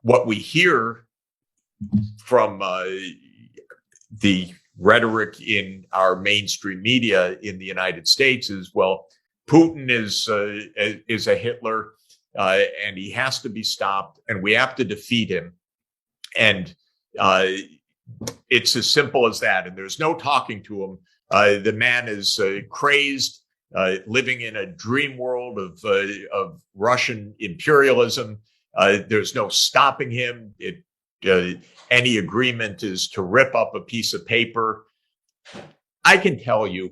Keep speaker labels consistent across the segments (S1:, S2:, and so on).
S1: what we hear from the rhetoric in our mainstream media in the United States is, well, Putin is a Hitler, and he has to be stopped, and we have to defeat him. And it's as simple as that. And there's no talking to him. The man is crazed, living in a dream world of Russian imperialism. There's no stopping him. Any agreement is to rip up a piece of paper. I can tell you,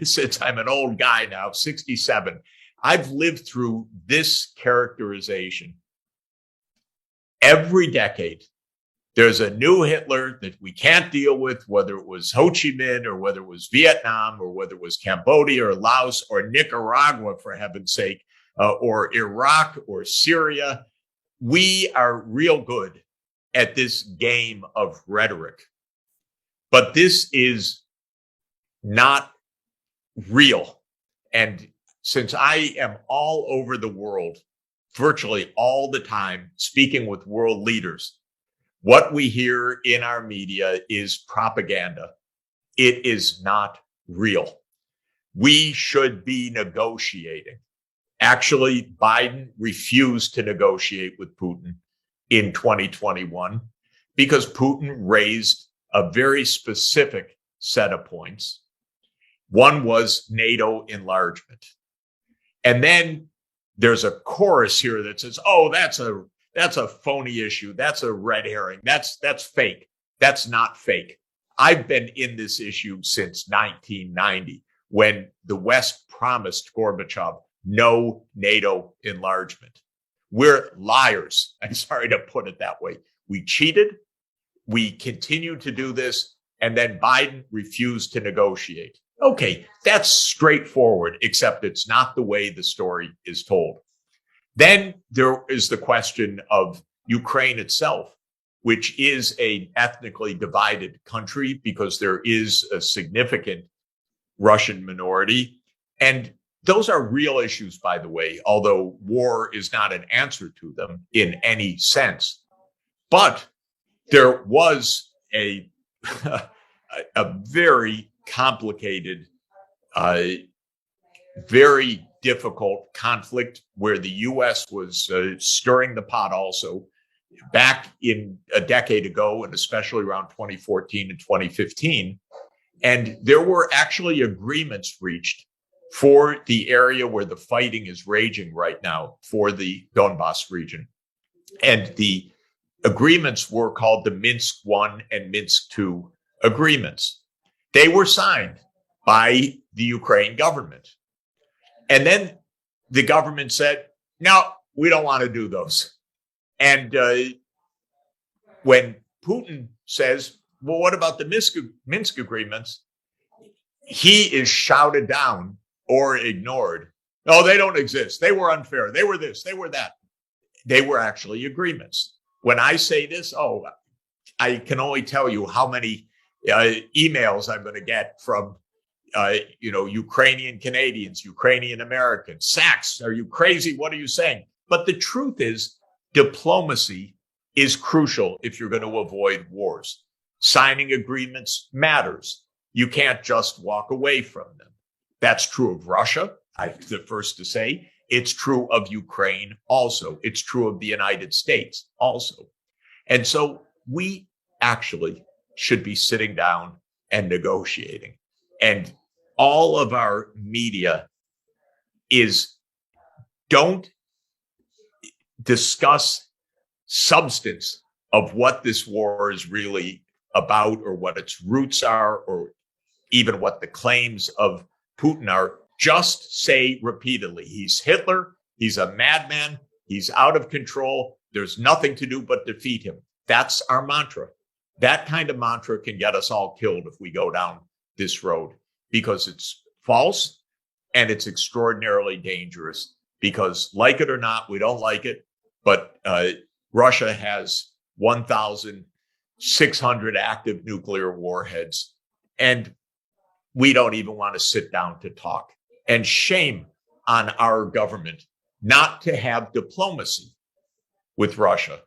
S1: since I'm an old guy now, 67, I've lived through this characterization. Every decade, there's a new Hitler that we can't deal with, whether it was Ho Chi Minh or whether it was Vietnam or whether it was Cambodia or Laos or Nicaragua, for heaven's sake, or Iraq or Syria. We are real good at this game of rhetoric, but this is not real. And since I am all over the world, virtually all the time, speaking with world leaders, what we hear in our media is propaganda. It is not real. We should be negotiating. Actually, Biden refused to negotiate with Putin in 2021 because Putin raised a very specific set of points. One was NATO enlargement. And then there's a chorus here that says, oh, that's a phony issue. That's a red herring. That's fake. That's not fake. I've been in this issue since 1990 when the West promised Gorbachev no NATO enlargement. We're liars. I'm sorry to put it that way. We cheated. We continue to do this. And then Biden refused to negotiate. Okay, that's straightforward, except it's not the way the story is told. Then there is the question of Ukraine itself, which is an ethnically divided country because there is a significant Russian minority. And those are real issues, by the way, although war is not an answer to them in any sense. But there was a very complicated, very difficult conflict where the U.S. was stirring the pot also back in a decade ago, and especially around 2014 and 2015. And there were actually agreements reached for the area where the fighting is raging right now, for the Donbas region. And the agreements were called the Minsk I and Minsk II agreements. They were signed by the Ukraine government. And then the government said, no, we don't want to do those. And when Putin says, well, what about the Minsk agreements? He is shouted down or ignored. No, they don't exist. They were unfair. They were this, they were that. They were actually agreements. When I say this, I can only tell you how many emails I'm going to get from Ukrainian Canadians, Ukrainian Americans. Sachs, are you crazy? What are you saying? But the truth is, diplomacy is crucial if you're going to avoid wars. Signing agreements matters. You can't just walk away from them. That's true of Russia, I'm the first to say. It's true of Ukraine also. It's true of the United States also. And so we actually should be sitting down and negotiating. And all of our media don't discuss substance of what this war is really about or what its roots are or even what the claims of Putin are. Just say repeatedly, he's Hitler, he's a madman, he's out of control, there's nothing to do but defeat him. That's our mantra. That kind of mantra can get us all killed if we go down this road, because it's false and it's extraordinarily dangerous because, like it or not, we don't like it, but Russia has 1,600 active nuclear warheads, and we don't even want to sit down to talk. And shame on our government not to have diplomacy with Russia.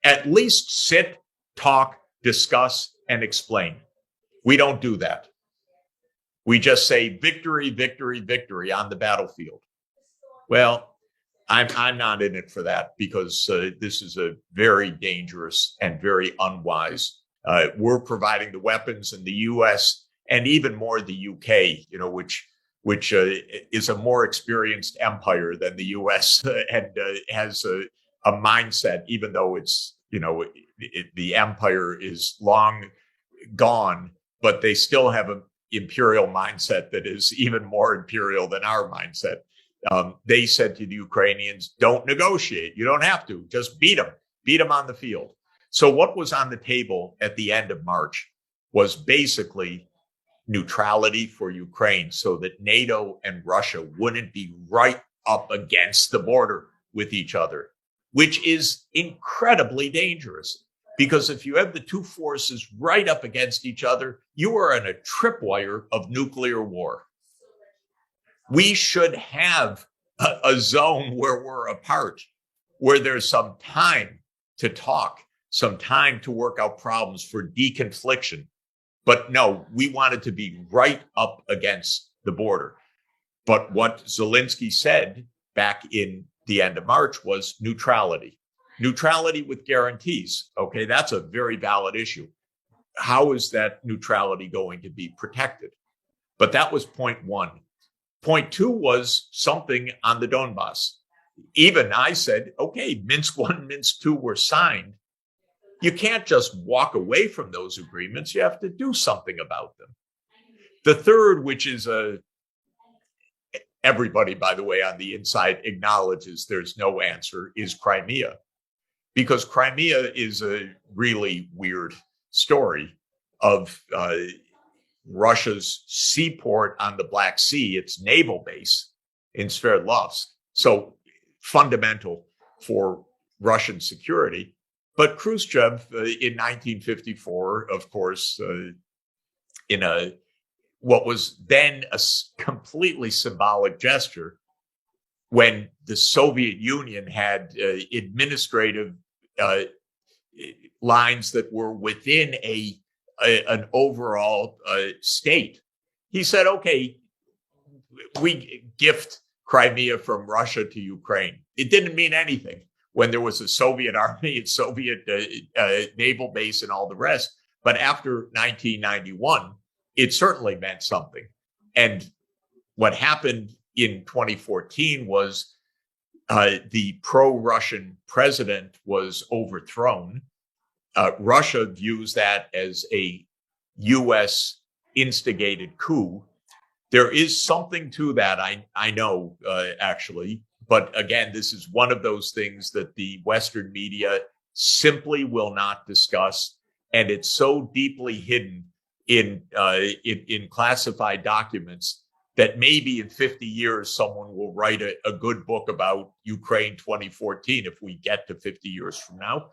S1: At least sit, talk, discuss, and explain. We don't do that. We just say victory, victory, victory on the battlefield. Well, I'm not in it for that, because this is a very dangerous and very unwise. We're providing the weapons, in the U.S. and even more the U.K., which is a more experienced empire than the U.S. and has a mindset, even though it's the empire is long gone, but they still have an imperial mindset that is even more imperial than our mindset. They said to the Ukrainians, don't negotiate. You don't have to. Just beat them on the field. So what was on the table at the end of March was basically neutrality for Ukraine, so that NATO and Russia wouldn't be right up against the border with each other, which is incredibly dangerous. Because if you have the two forces right up against each other, you are in a tripwire of nuclear war. We should have a zone where we're apart, where there's some time to talk, some time to work out problems for deconfliction. But no, we wanted to be right up against the border. But what Zelensky said back in the end of March was neutrality. Neutrality with guarantees. Okay, that's a very valid issue. How is that neutrality going to be protected? But that was point one. Point two was something on the Donbass. Even I said, okay, Minsk 1, Minsk 2 were signed. You can't just walk away from those agreements. You have to do something about them. The third, which is everybody, by the way, on the inside acknowledges there's no answer, is Crimea. Because Crimea is a really weird story of Russia's seaport on the Black Sea, its naval base in Sverdlovsk. So fundamental for Russian security. But Khrushchev in 1954, of course, in what was then a completely symbolic gesture, when the Soviet Union had administrative lines that were within an overall state. He said, okay, we gift Crimea from Russia to Ukraine. It didn't mean anything when there was a Soviet army and Soviet naval base and all the rest. But after 1991, it certainly meant something. And what happened in 2014 was the pro-Russian president was overthrown. Russia views that as a U.S. instigated coup. There is something to that, I know, actually. But again, this is one of those things that the Western media simply will not discuss. And it's so deeply hidden in classified documents that maybe in 50 years, someone will write a good book about Ukraine 2014 if we get to 50 years from now.